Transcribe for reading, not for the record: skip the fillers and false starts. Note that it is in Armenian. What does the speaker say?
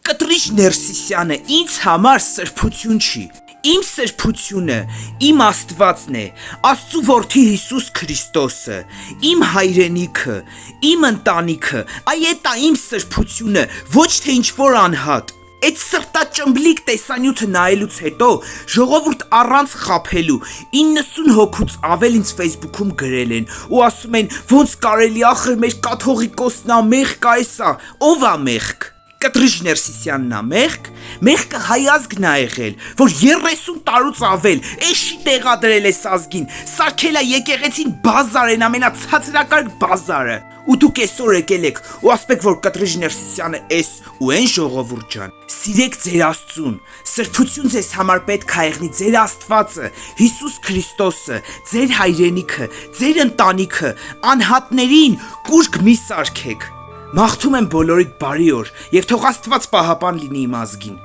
Կտրիչ Ներսիսյանը ինձ համար սրբություն չի, իմ սրբությունը իմ Աստվածն է, Աստծու որդի Հիսուս Քրիստոսը, իմ հայրենիքը, իմ ընտանիքը, այդ է իմ սրբությունը, ոչ թե ինչ-որ անհատ։ Այդ սրտաճմբլիկ տեսանյութը նայելուց հետո ժողովուրդ առանց խաբելու 90 հոգուց ավել ինձ Facebook-ում գրել են ու ասում են ոնց կարելի ախր մեր կաթողիկոսն ա մեղք ա էսա, ով ա մեղք։ Կտրիչ Ներսիսյանն ա մեղք, մեղքը հայ ազգն ա եղել, որ 30 տարուց ավել էշի տեղադրել էս ազգին, սարքել ա եկեղեցին բազար են ամենացածրակարգ բազարը։ Ու դուք այսօր եկել եք ու ասպեք, որ Կտրիչ Ներսիսյանը էս ու են ժողովուրդ ջան։ Սիրեք ձեր Աստծուն, սրբություն ձեզ համար պետք ա եղնի ձեր Աստվածը, Հիսուս Քրիստոսը, ձեր հայրենիքը, ձեր ընտանիքը, անհատներին կուժք մի սարքեք։ Մաղթում եմ բոլորիդ բարի օր, եւ թող Աստված պահապան լինի իմ ազգին։